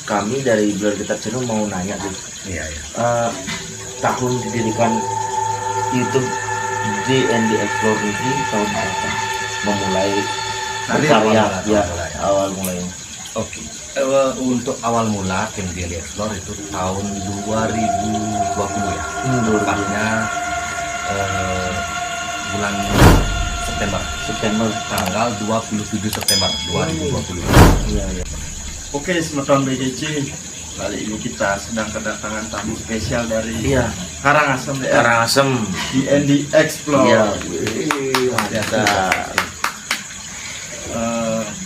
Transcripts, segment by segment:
Kami dari Blur Guitar Channel mau nanya tuh. Iya, iya. Tahun didirikan YouTube D&D Explore ini tahun berapa? Memulai berkarya ya, awal mulanya. Oke. Untuk awal mula tim D&D Explore itu tahun 2020 ya. Tepatnya bulan September tanggal 27 September 2020. Iya, iya. Oke, Semeton BGC. Kali ini kita sedang kedatangan tamu spesial dari Karangasem daerah Karangasem D&D Explore. Iya.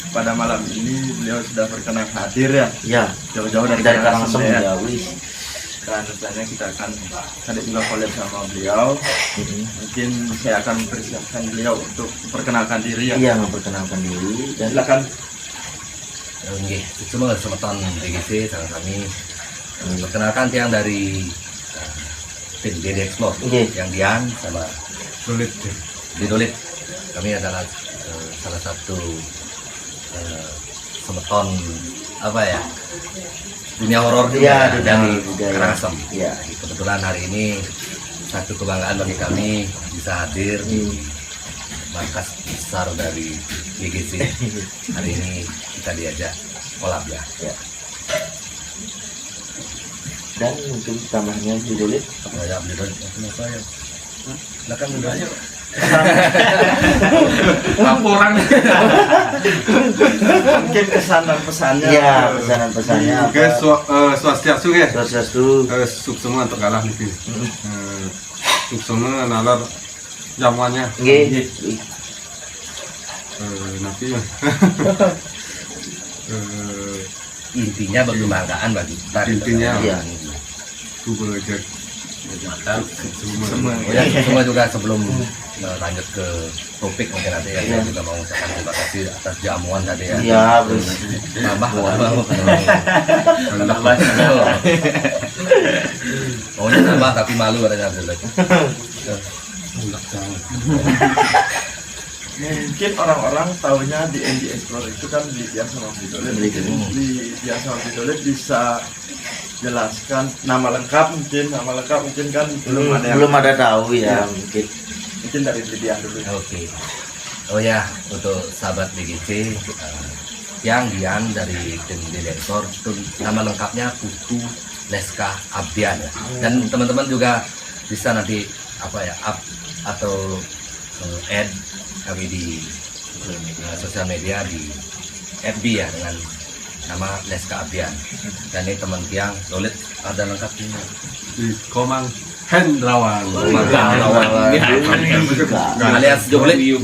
Pada malam ini beliau sudah berkenan hadir ya. Iya. Jauh-jauh dari Karangasem ya. Dan rencananya kita akan ada juga collab sama beliau. Mungkin saya akan mempersiapkan beliau untuk memperkenalkan diri ya. Iya, memperkenalkan diri dan Silakan. Oke, semua Semeton BGC sangat kami perkenalkan tiang dari tim D&D Explore yang Dian sama Dolit. Kami adalah salah satu Semeton apa ya, dunia horor juga dari Karangasem. Iya. Kebetulan hari ini satu kebanggaan bagi kami bisa hadir di markas besar dari BGC. Hari ini kita diajak kolab ya. Dan mungkin tambahnya Dolit. Ya, apa ya? Silakan dulu aja. Laporan. Mungkin kesan dan pesannya. Iya, pesanan-pesannya Oke, swastiastu ya. Swastiastu. Suk semua untuk kalah nih. Suk semua nalar jamuannya. Nggih. Nanti Intinya berkebanggaan bagi kita. Intinya. Iya. coba cek Semua. Oh ya, semua juga sebelum lanjut ke topik mungkin nanti ya, saya juga mau ucapkan terima kasih atas jamuan tadi ya. Iya, terus Tambah. Maunya tambah tapi malu katanya Abdul. Mungkin orang-orang tahunya di D&D Explore itu kan di Dian sama Bidolet. Di Dian sama Bidolet bisa jelaskan nama lengkap mungkin kan belum ada tahu ya, mungkin dari Dian dulu. Oke. Oh ya, untuk sahabat BGC yang Dian dari tim direktor itu nama lengkapnya Putu Leska Abdian ya. Dan teman-teman juga bisa nanti apa ya, up atau add kami di sosial media di FB ya dengan nama Leska Abdian. Dan ini teman tiang Dolit ada lengkapnya di Komang Hendrawan. Alias Dolit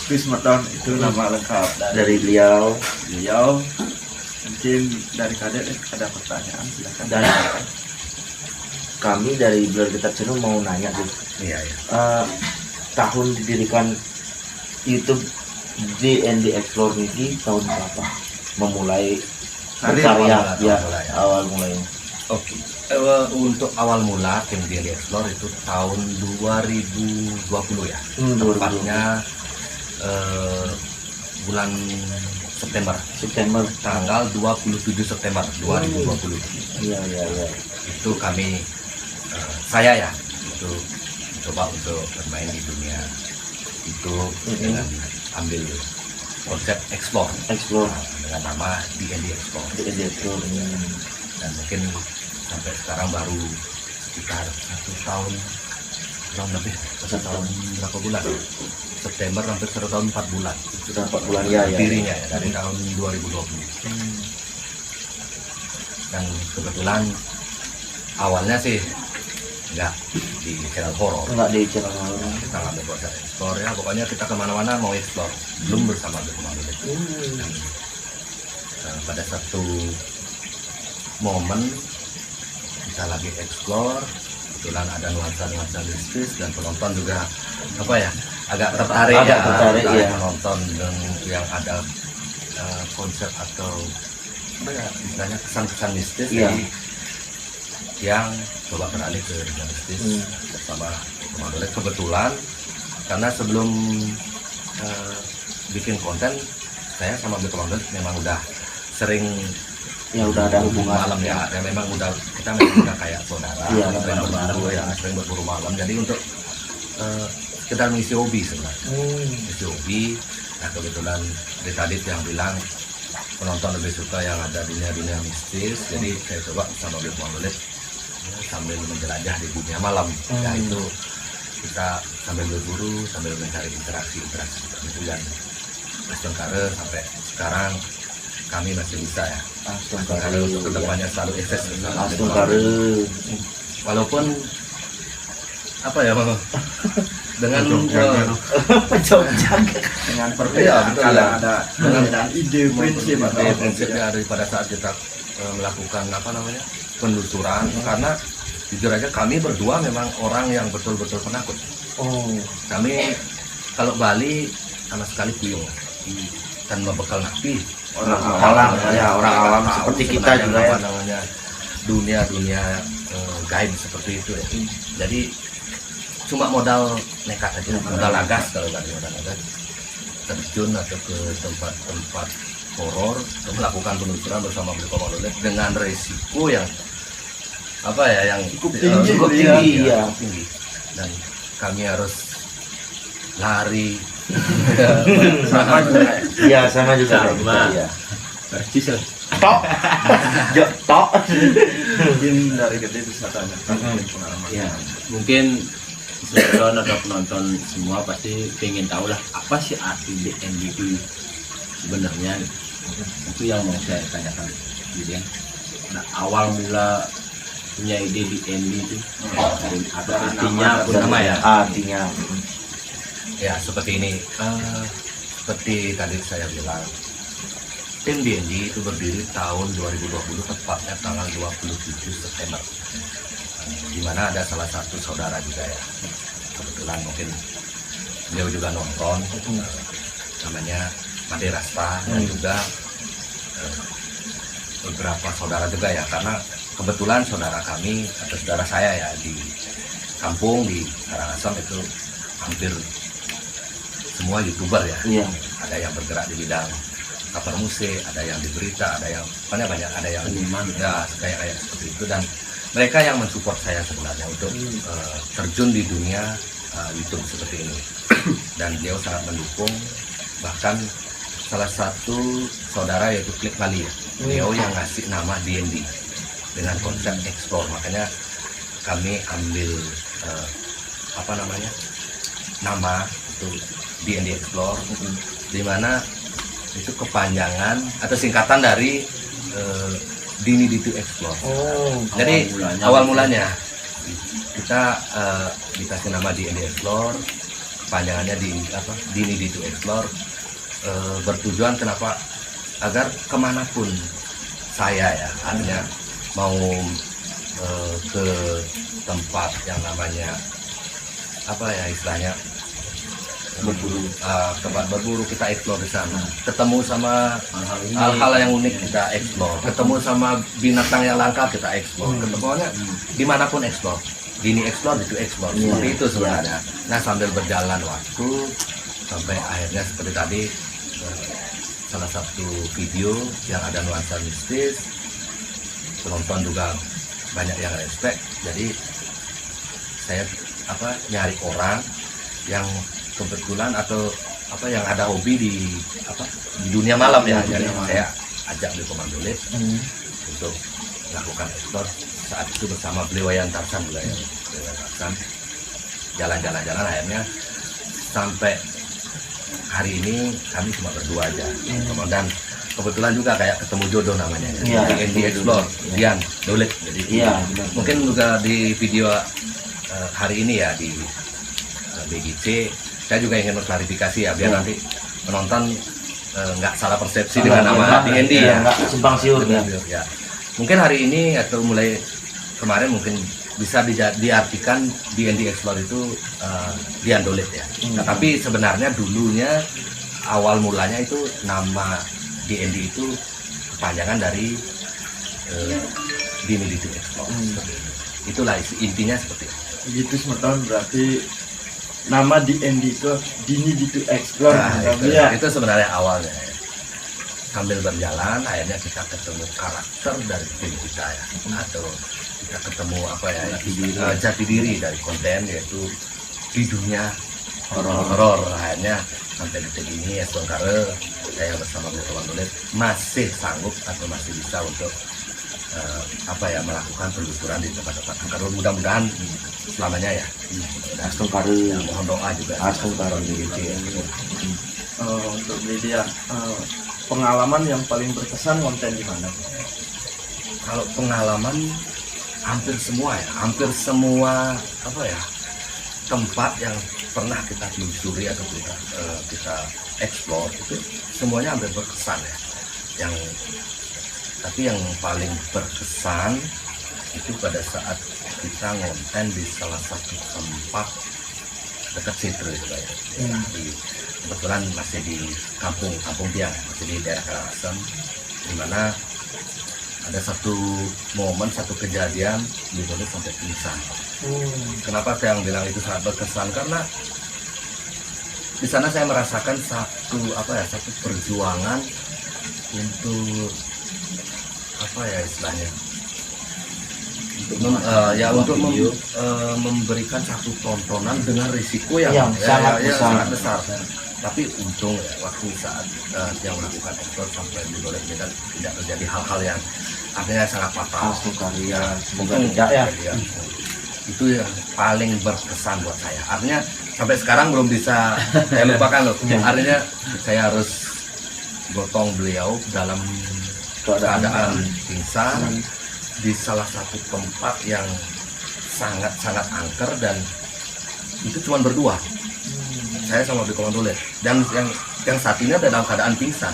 Chris Merton itu nama lengkap dari beliau. Mungkin dari Kadek ada pertanyaan, silakan. Dan kami dari Blur Guitar Channel mau nanya tuh. Iya. Tahun didirikan YouTube D&D Explore ini tahun berapa? Memulai berkarya ya, awal mulanya. Oke. Untuk awal mula tim D&D Explore itu tahun 2020 ya. Tepatnya bulan September tanggal 27 September 2020. Iya. Itu kami saya ya itu coba untuk bermain di dunia itu dengan ambil konsep explore dengan nama D&D Explore. Dan mungkin sampai sekarang baru sekitar 1 tahun lebih, 1 tahun berapa bulan? September hampir 1 tahun 4 bulan. Sudah 4 bulan ya. Dirinya ya dari tahun 2020. Dan kebetulan awalnya sih nggak di channel horor, kita ngambil konsep explore ya, pokoknya kita kemana-mana mau explore, belum bersama dengan pada satu momen kita lagi explore, kebetulan ada nuansa mistis dan penonton juga apa ya agak tertarik menonton dan yang ada konsep atau apa ya istilahnya kesan-kesan mistis. Jadi yang coba beralih ke dunia mistis bersama teman Dolit. Kebetulan karena sebelum bikin konten saya sama teman Dolit memang udah sering Ya udah ada hubungan. malam ya memang kita memang udah kayak saudara, Iya, sering berburu ya, sering berburu malam. Jadi untuk sekedar mengisi hobi sebenarnya, mengisi hobi. Nah kebetulan dari tadi yang bilang penonton lebih suka yang ada dunia mistis, jadi saya coba sama Bib Maulid sambil menjelajah di dunia malam. Ya itu kita sambil berburu, sambil mencari interaksi itu dan Astungkare sampai sekarang kami masih bisa ya. Astungkare Untuk kedepannya selalu eksis. Astungkare. Walaupun apa ya dengan Pejojak. dengan Iya, perbedaan betul, kadang ya. ada perbedaan ide prinsip atau apa prinsipnya ada pada saat kita melakukan penelusuran karena jujur aja kami berdua memang orang yang betul-betul penakut. Kami kalau Bali sama sekali puyeng dan membekal napi Orang alam ya, orang alam tahu seperti kita sebenarnya juga ya. apa namanya dunia gaib seperti itu ya. Jadi cuma modal nekat aja, modal lagas kalau nggak modal lagas terjun atau ke tempat-tempat horor untuk melakukan penelusuran bersama Bib Maulid dengan resiko yang yang Cukup tinggi, cukup ya. tinggi, Iya. cukup tinggi. Dan kami harus lari. sama juga Iya, sama juga. Sama. Iya. Persis lah. Tok. Tok. mungkin dari gede bisa tanya mungkin pengalaman Ya, mungkin penonton atau penonton semua pasti pengen tahu lah apa sih arti DND itu sebenarnya. Itu yang mau saya tanyakan, gitu ya. Nah, awal mula punya ide DND itu dari apa artinya? Nama ya. Artinya. Ya seperti ini, seperti tadi saya bilang, tim DND itu berdiri tahun 2020 tepatnya tanggal 27 September, di mana ada salah satu saudara juga ya, kebetulan mungkin beliau juga nonton, namanya Made Rasta dan juga beberapa saudara juga ya, karena kebetulan saudara kami atau saudara saya ya di kampung di Karangasem itu hampir semua YouTuber ya. Iya. Ada yang bergerak di bidang kabar musik, ada yang di berita, ada yang banyak, ada yang ya kayak seperti itu, dan mereka yang mensupport saya sebenarnya untuk terjun di dunia YouTube seperti ini. Dan beliau sangat mendukung, bahkan salah satu saudara yaitu Klik Bali ya, beliau yang ngasih nama DND dengan konsep explore, makanya kami ambil nama itu DND Explore, di mana itu kepanjangan atau singkatan dari Dini Ditu Explore. Jadi awal mulanya kita dikasih nama DND Explore, kepanjangannya Dini Ditu Explore, bertujuan kenapa? Agar kemanapun saya ya, artinya mau ke tempat yang namanya istilahnya tempat berburu, kita explore di sana, ketemu sama hal-hal yang unik kita explore, ketemu sama binatang yang langka kita explore, ketemunya dimanapun explore, Dini explore itu explore, seperti itu sebenarnya. Nah sambil berjalan waktu sampai akhirnya seperti tadi salah satu video yang ada nuansa mistis, penonton juga banyak yang respect, jadi saya nyari orang yang kebetulan atau yang ada hobi di dunia malam ya, jadi saya ajak Bib Maulid untuk melakukan explore saat itu bersama Blewayan Tarsan juga ya, jalan-jalan akhirnya sampai hari ini kami cuma berdua aja, dan kebetulan juga kayak ketemu jodoh namanya ya, DND Explore, Dian Dolet, jadi mungkin juga di video hari ini ya di BGC saya juga ingin mengklarifikasi ya, biar nanti penonton nggak salah persepsi dengan nama DND ya, nggak simpang siur ya. Mungkin hari ini atau mulai kemarin mungkin bisa diartikan DND Explore itu Dian Dolet ya. Nah, tapi sebenarnya dulunya awal mulanya itu nama DND itu kepanjangan dari Dini Ditu Explore. Itulah intinya seperti itu. begitu semeton berarti nama DND itu Dini Ditu Explore. Nah, itu sebenarnya awalnya. sambil berjalan akhirnya kita ketemu karakter dari tim kita ya, atau kita ketemu apa ya, jati diri dari konten, yaitu di dunia horor. Akhirnya sampai detik ini ya Songkare, saya bersama Bikoman Tulis masih sanggup atau masih bisa untuk melakukan penelusuran di tempat-tempat angker. Mudah-mudahan selamanya ya. Astungkare. Ya, mohon doa juga. Astungkare gitu ya. Untuk media pengalaman yang paling berkesan konten di mana? Kalau pengalaman hampir semua ya, hampir semua tempat yang pernah kita telusuri atau kita explore itu semuanya hampir berkesan ya. Tapi yang paling berkesan itu pada saat kita ngonten di salah satu tempat dekat Sitre itu ya. Kebetulan masih di kampung Biang, masih di daerah Karangasem, di mana ada satu momen, satu kejadian di mana sampai pingsan. Kenapa saya bilang itu sangat berkesan? Karena di sana saya merasakan satu perjuangan untuk istilahnya untuk memberikan satu tontonan dengan risiko yang sangat besar. Tapi untung ya, waktu saat yang melakukan ekspor sampai di Golek dan tidak terjadi hal-hal yang akhirnya sangat fatal. Semoga tidak ya. Itu yang paling berkesan buat saya. Artinya sampai sekarang belum bisa saya lupakan loh. Artinya saya harus gotong beliau dalam keadaan pingsan di salah satu tempat yang sangat angker, dan itu cuma berdua, saya sama Bikoman Tulis, dan yang satunya dalam keadaan pingsan.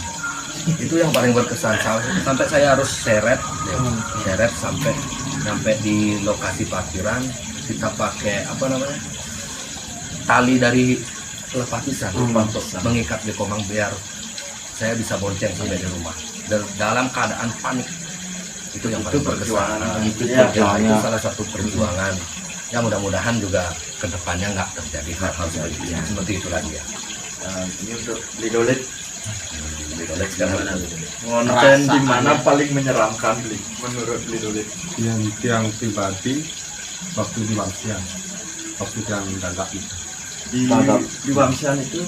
Itu yang paling berkesan. Sampai saya harus seret sampai di lokasi parkiran, kita pakai tali dari pelepah pisang untuk mengikat Bikoman biar saya bisa bonceng sampai di rumah dalam keadaan panik. Itu yang paling berkesan. Itu salah satu perjuangan. Ya mudah-mudahan juga kedepannya nggak terjadi hal-hal seperti itu lagi ya. Ini untuk Lidolet. Lidolet sekarang Konten di mana paling menyeramkan menurut Lidolet? Yang pribadi waktu di Wangsian, waktu yang gagap itu. Di Wangsian itu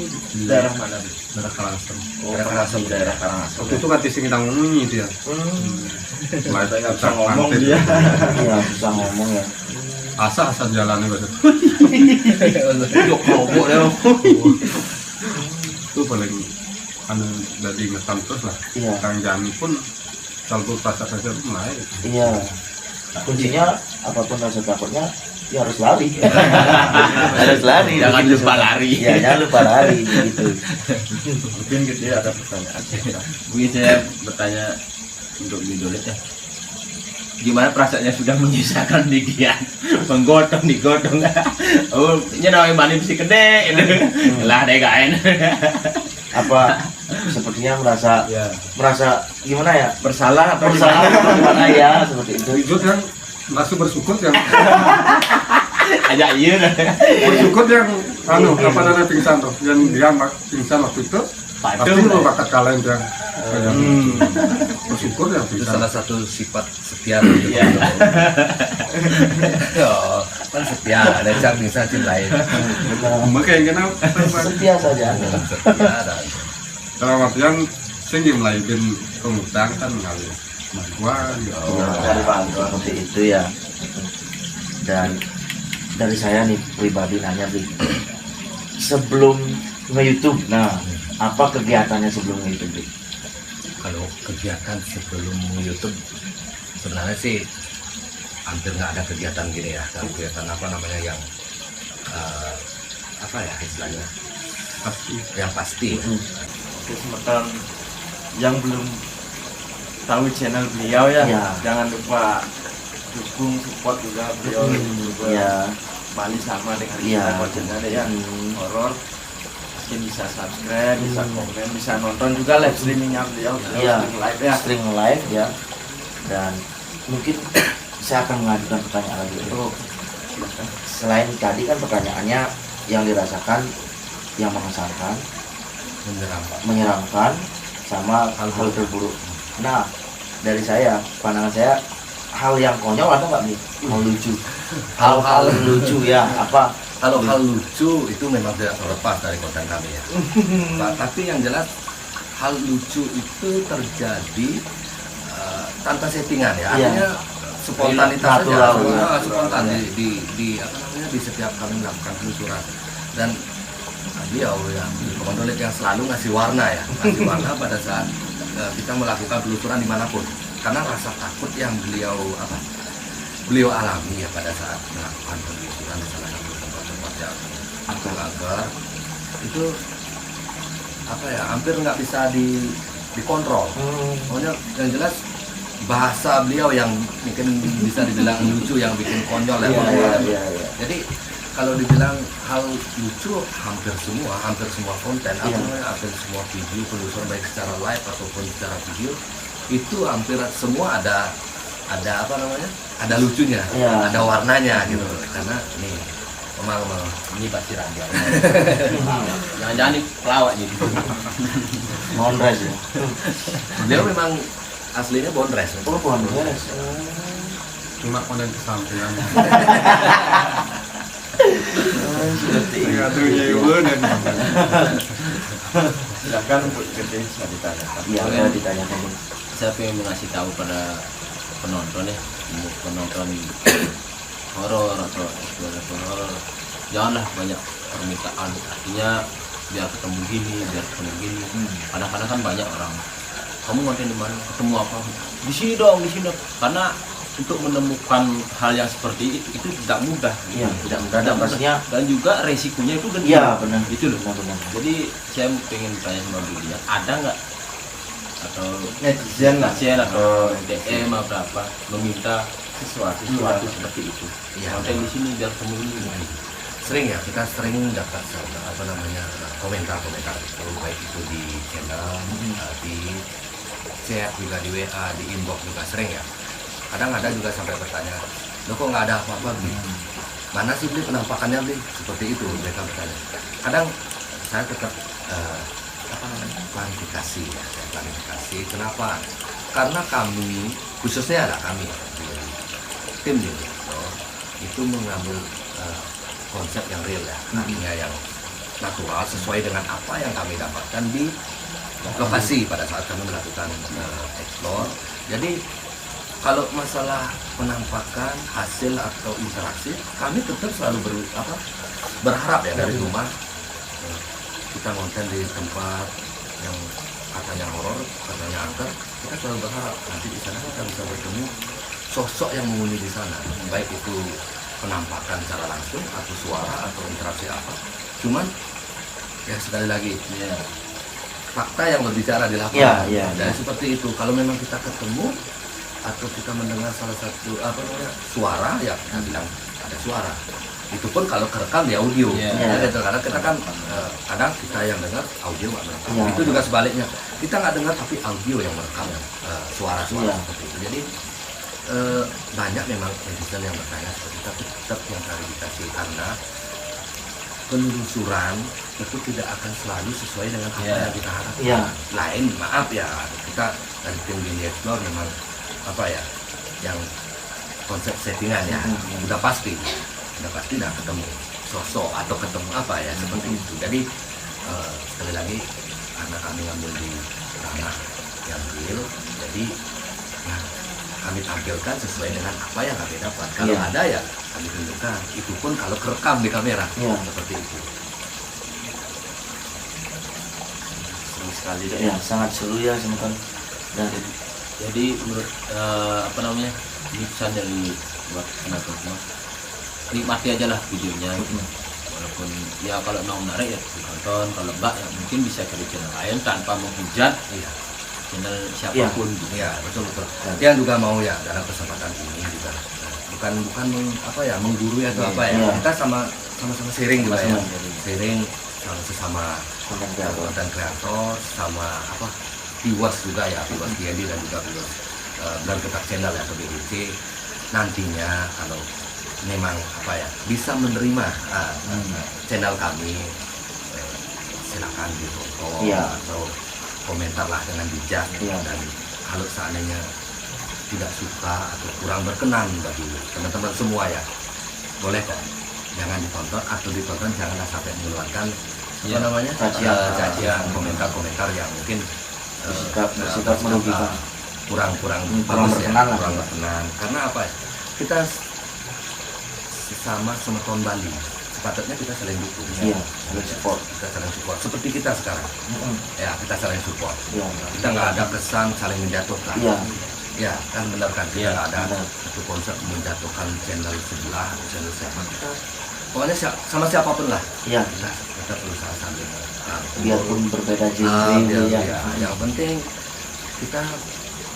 daerah mana? Daerah Karangasem. Daerah Karangasem. Waktu itu kan di sini ngomongnya dia. Saya nggak bisa ngomong dia. Iya, susah ngomong ya. Asal jalannya betul. Jok robok deh. Itu paling dari ngetam terus lah. Iya. Kang Jami pun kalau rasa saja pun naik. Iya. Kuncinya apapun rasa takutnya ya harus lari. Harus lari. Jangan lupa lari. Ya, jangan lupa lari gitu. Mungkin dia ada pertanyaan. Mungkin saya bertanya untuk Lidolet ya, gimana perasaannya sudah menyisakan di dia menggotong digotong. Oh nyenawin mani besi gede lah degain. Apa sepertinya merasa gimana ya, Bersalah atau gimana ya, seperti itu. Itu kan langsung bersyukur yang Aja iya. bersyukur yang kapan ada pingsan tuh, yang dia pingsan waktu itu pasti lu bakat kalian yang bersyukur yang Itu pingsan. salah satu sifat setia gitu. Oh, kan setia, ada yang bisa cintain. Makanya kenapa Setia saja. Setia dan dalam artian sing melainkan pengutang kan mengalir bantuan gitu. Dari bantu seperti itu ya. Dan dari saya nih pribadi nanya, Bli, sebelum nge-YouTube, apa kegiatannya sebelum nge-YouTube, Bli? kalau kegiatan sebelum YouTube sebenarnya sih hampir nggak ada kegiatan gini ya. Kalau kegiatan yang istilahnya yang pasti. Oke, semeton yang belum tahu channel beliau ya, jangan lupa dukung, support juga beliau juga. Ya. Bali sama dengan Iya. kita kontennya deh ya, horor. Mungkin bisa subscribe, bisa komen, bisa nonton juga live streamingnya beliau. Iya. Streaming live ya. Stream live ya. Dan mungkin saya akan mengajukan pertanyaan lagi. Oh, Selain tadi kan pertanyaannya yang dirasakan, yang mengesankan, Menyeramkan. menyeramkan, sama hal terburuk. Nah, dari saya, pandangan saya, hal yang konyol ada nggak nih? Hal lucu. Hal-hal lucu ya, apa? Kalau hal lucu itu memang tidak terlepas dari konten kami ya. Tapi yang jelas hal lucu itu terjadi tanpa settingan ya. Artinya spontanitas saja, Natural. spontan di apa namanya di setiap kami melakukan penelusuran. Dan beliau yang Komandolet yang selalu ngasih warna ya, ngasih warna pada saat kita melakukan penelusuran dimanapun. Karena rasa takut yang beliau alami ya pada saat melakukan penelusuran di salah satu tempat-tempat yang angker itu apa ya, hampir nggak bisa dikontrol. Pokoknya yang jelas bahasa beliau yang mungkin bisa dibilang lucu, yang bikin konyol ya. Iya. Jadi kalau dibilang hal lucu, hampir semua konten, hampir semua video penelusuran baik secara live ataupun secara video itu hampir semua ada apa namanya, ada lucunya, ada warnanya gitu. Karena nih memang Ini pasti raja. Jangan-jangan ini pelawak jadi. Mondres ya. beliau memang aslinya Bondres. Oh, Mondres. Cuma konten kesampaian. Seperti Nggak ada nyewa dan Silakan untuk gede bisa ditanyakan. Iya, ditanyakan. Saya pengen ngasih tahu pada penonton ya, penonton horor atau eksplorator horor, janganlah banyak permintaan. Artinya biar ketemu gini. Kadang-kadang kan banyak orang, kamu konten di mana, ketemu apa, di sini dong. Karena untuk menemukan hal yang seperti itu tidak mudah. Iya, tidak mudah. Dan pastinya, Dan juga resikonya itu gede. iya benar. Itu loh. Benar. Jadi saya pengen tanya sama Billy, ada nggak atau Netizen lah. netizen atau DM atau apa meminta sesuatu seperti itu? Iya. Konten di sini biar ketemu ini. Sering ya, kita sering dapat apa namanya komentar itu, baik itu di channel, di chat juga, di WA, di inbox juga sering ya. Kadang ada juga sampai bertanya, lo kok nggak ada apa-apa Bli? Mana sih Bli penampakannya Bli? Seperti itu mereka bertanya. Kadang saya tetap apa namanya, klarifikasi ya, saya klarifikasi. Kenapa? Karena kami, khususnya lah kami di tim Dilektor itu mengambil konsep yang real ya, artinya yang natural sesuai dengan apa yang kami dapatkan di lokasi pada saat kami melakukan explore. Jadi kalau masalah penampakan, hasil atau interaksi, kami tetap selalu berharap ya dari rumah kita konten di tempat yang katanya horor, katanya angker, kita selalu berharap nanti di sana kita bisa bertemu sosok yang menghuni di sana, baik itu penampakan secara langsung atau suara atau interaksi apa. Cuman ya sekali lagi fakta yang berbicara di lapangan. Dan seperti itu, kalau memang kita ketemu atau kita mendengar salah satu apa namanya suara, ya kita bilang ada suara. Itu pun kalau kerekam di audio. Karena kita kan kadang kita yang dengar audio nggak merekam. Itu juga sebaliknya, kita nggak dengar tapi audio yang merekam suara-suara seperti itu. Jadi banyak memang netizen yang bertanya seperti itu, tapi tetap yang klarifikasi karena penelusuran itu tidak akan selalu sesuai dengan apa yang kita harapkan. Lain, maaf ya, kita dari tim Billy Explore memang apa ya, yang konsep settingan ya, udah pasti udah ketemu sosok atau ketemu apa ya seperti itu. Jadi sekali lagi karena kami ngambil di ranah yang real, jadi kami tampilkan sesuai dengan apa yang kami dapat. Kalau ada ya kami tunjukkan. Itu pun kalau kerekam di kamera seperti itu. Seru sekali ya, sangat seru ya teman-teman. Dan jadi menurut apa namanya, ini pesan dari buat penonton semua, nikmati aja lah videonya gitu. Walaupun ya kalau mau menarik ya ditonton, kalau enggak ya mungkin bisa cari channel lain tanpa menghujat channel siapapun gitu. Iya, betul. Yang juga mau ya dalam kesempatan ini juga bukan apa ya, menggurui atau apa ya. Kita sama-sama sharing juga ya. Sharing sesama konten kreator, sama apa viewers juga ya, viewers DND dan juga viewers dan Ketak channel ya, atau BBC. Nantinya kalau memang apa ya bisa menerima channel kami, silakan ditonton atau komentarlah dengan bijak. Iya. Dan kalau seandainya tidak suka atau kurang berkenan bagi teman-teman semua ya, boleh kok, jangan ditonton, atau ditonton janganlah sampai mengeluarkan apa namanya, cacian, komentar-komentar yang mungkin bersifat merugikan, kurang kurang bagus ya, berkenan lah. kurang berkenan. Karena apa? Kita sesama semeton Bali, sepatutnya kita saling dukung. Iya, saling support. Kita saling support. Seperti kita sekarang, ya kita saling support. Iya, Kita nggak ada kesan saling menjatuhkan. iya, Ya kan, benar kan, kita Iya, nggak ada benar. satu konsep menjatuhkan channel sebelah, channel siapa. Kita pokoknya sama siapapun lah, iya. kita tetap berusaha sambil Biarpun berbeda genre, ya. yang penting kita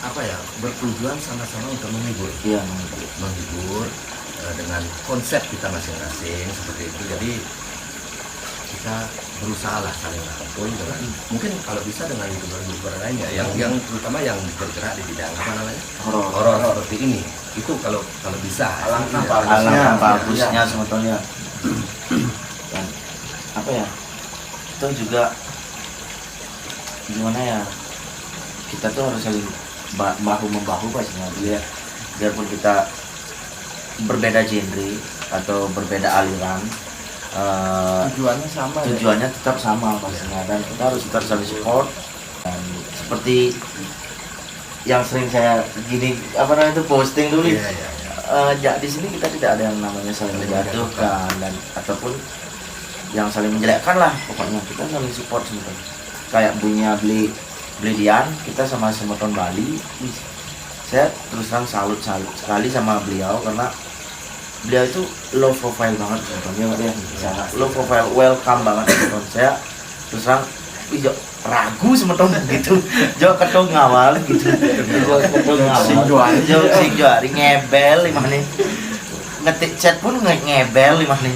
apa ya, bertujuan sama-sama untuk menghibur, Iya, dengan konsep kita masing-masing seperti itu. Jadi kita berusaha lah saling rangkul dengan, mungkin kalau bisa dengan youtuber lainnya yang terutama yang bergerak di bidang apa namanya, horor seperti ini, itu kalau bisa Alangkah ya, bagusnya. alangkah bagusnya Iya. sebetulnya. Dan apa ya, itu juga gimana ya, kita tuh harus saling bahu membahu pastinya, biarpun kita berbeda genre atau berbeda aliran, Tujuannya sama ya. tujuannya tetap sama pastinya, dan kita harus tetap saling support. Dan seperti yang sering saya gini apa namanya itu posting dulu, iya, iya, iya. di sini kita tidak ada yang namanya saling menjatuhkan dan ataupun yang saling menjelekkan lah, pokoknya kita saling support sebenarnya. Kayak bunyinya beli Dian, kita sama semeton Bali. Saya terus terang salut sekali sama beliau, karena beliau itu low profile banget sebetulnya, ya, sangat low profile, welcome banget semeton. Saya terus terang ragu semeton gitu, jo ketong ngawal gitu, jo ketong ngawal, jo sing juari ngebel lima nih, ngetik chat pun ngebel lima nih,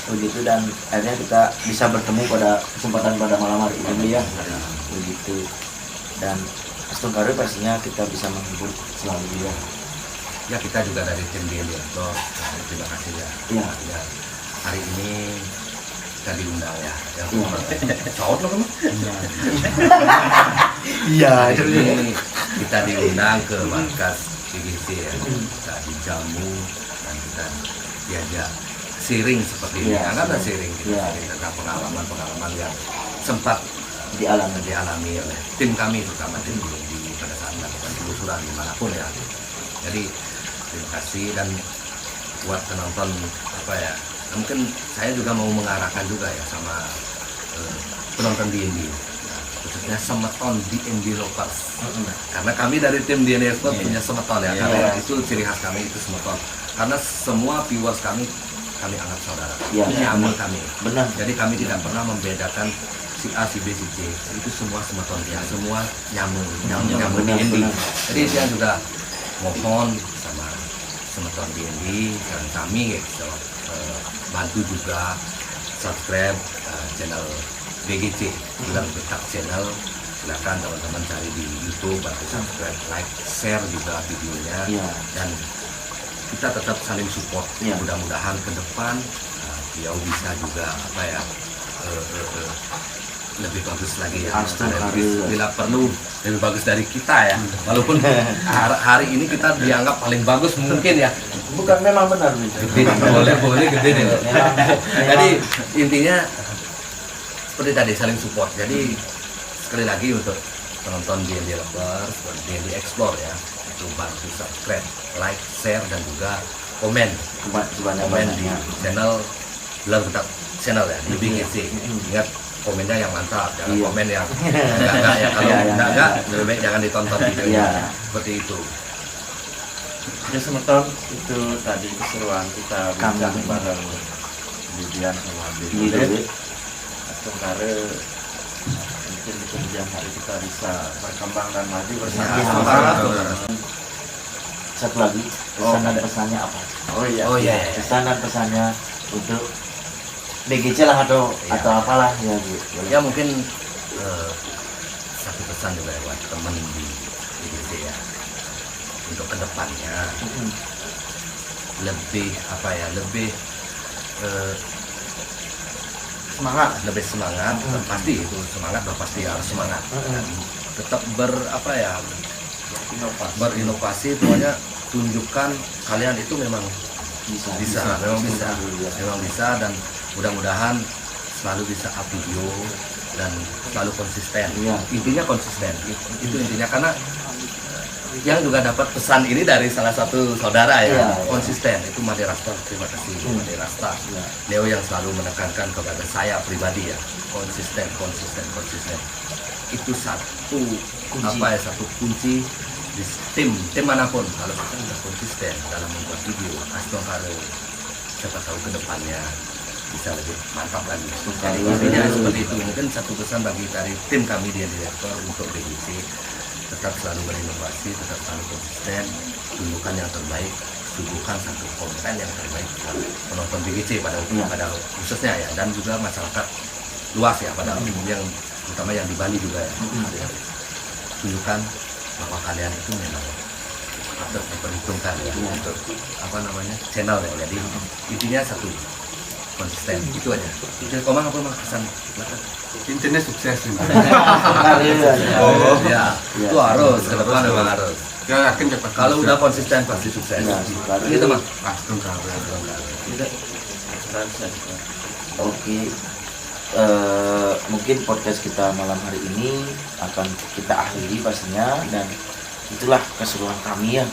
begitu. Dan akhirnya kita bisa bertemu pada kesempatan pada malam hari ini ya, begitu. Dan Astung Karir pastinya kita bisa menghibur selalu ya. Ya, kita juga dari tim Deliator, terima kasih ya. Iya. Ya, hari ini kita diundang ya. Iya. Caut loh kamu. Iya, Hari ini kita diundang ke markas PGC ya. Kita dijamu dan kita diajak sharing seperti ini. Iya, Anggaplah sharing. sharing, kita Iya. sharing tentang pengalaman-pengalaman yang sempat dialami. oleh tim kami, terutama tim di pada saat melakukan telusuran dimanapun ya. Jadi terima kasih. Dan buat penonton apa ya, mungkin saya juga mau mengarahkan juga ya sama penonton D&D, khususnya semeton D&D lovers, karena kami dari tim D&D Expert punya semeton ya, karena itu ciri khas kami itu semeton, karena semua viewers kami anggap saudara, Iya, nyaman kami. Benar. Jadi kami tidak pernah membedakan si A, si B, si C, itu semua semeton ya, semua nyambung benar, D&D. benar. Jadi saya juga mohon sama semeton D&D dan kami gitu, bantu juga subscribe channel BGC, bilang tetap channel, silakan teman-teman cari di YouTube, bantu subscribe, like, share juga videonya. Iya. Dan kita tetap saling support. Iya. Mudah-mudahan ke depan beliau bisa juga apa ya, lebih bagus lagi ya. Astung Lebih- Karir. bila perlu lebih bagus dari kita ya. Walaupun hari ini kita dianggap paling bagus mungkin ya. Bukan, memang benar gitu. Gede, boleh gede deh. Jadi intinya seperti tadi, saling support. Jadi sekali lagi untuk penonton D&D Lovers, D&D Explore ya, itu bantu subscribe, like, share, dan juga komen di sebanyak-banyaknya. channel Bilang Tetap channel ya di BGC. Ingat, komennya yang mantap, jangan Iya. komen yang enggak ya. Kalau Iya, iya. enggak, lebih baik jangan ditonton videonya. Iya. Seperti itu. Ya semeton, itu tadi keseruan kita bincang Kami. bareng Dian sama Gitu. Bidulit. Astung Karir, mungkin di kemudian hari kita bisa berkembang dan maju bersama. Iya, sama-sama. Satu lagi, pesan dan pesannya apa? Oh iya. Oh iya, iya. Pesan dan pesannya untuk BGC lah atau Iya. atau apalah ya Bu. Boleh. Ya mungkin satu pesan juga ya buat teman di BGC ya, untuk kedepannya lebih apa ya, lebih Semangat. semangat. Pasti itu semangat, pasti harus semangat. Dan tetap Inovasi. berinovasi, pokoknya tunjukkan kalian itu memang Bisa. memang bisa, dan mudah-mudahan selalu bisa up video dan selalu konsisten. Iya. Intinya konsisten, itu intinya, karena yang juga dapat pesan ini dari salah satu saudara ya, Iya. konsisten. Itu Made Rasta, terima kasih Made Rasta. Iya. Leo yang selalu menekankan kepada saya pribadi ya, konsisten. Itu satu Kunci. satu kunci di tim manapun. Kalau kita udah konsisten dalam membuat video, Aston Karo siapa tahu kedepannya bisa lebih mantap lagi. Jadi intinya seperti itu. Mungkin satu pesan bagi dari tim kami di Direktor untuk BGC, tetap selalu berinovasi, tetap selalu konsisten, tunjukkan yang terbaik, suguhkan satu konten yang terbaik buat penonton BGC pada khususnya ya, dan juga masyarakat luas ya, pada yang terutama yang di Bali juga ya. Tunjukkan bahwa kalian itu memang patut diperhitungkan ya untuk channel ya. Jadi intinya satu, konsisten, itu aja. Itu Komang apa pesan? Intinya sukses ini. Oh ya, Iya. itu harus ke depan, memang harus. Saya yakin dapat Kalau udah konsisten pasti sukses. Iya, Gitu Mang. Aston Karo. Oke. Mungkin podcast kita malam hari ini akan kita akhiri pastinya, dan itulah keseruan kami ya.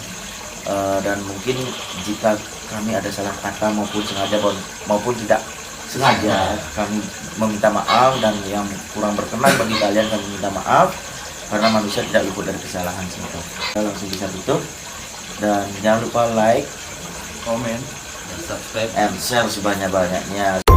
Dan mungkin jika kami ada salah kata maupun sengaja maupun tidak sengaja, kami meminta maaf, dan yang kurang berkenan bagi kalian kami minta maaf, karena manusia tidak luput dari kesalahan. Kita langsung bisa tutup, dan jangan lupa like, Komen. Dan subscribe. and share sebanyak-banyaknya.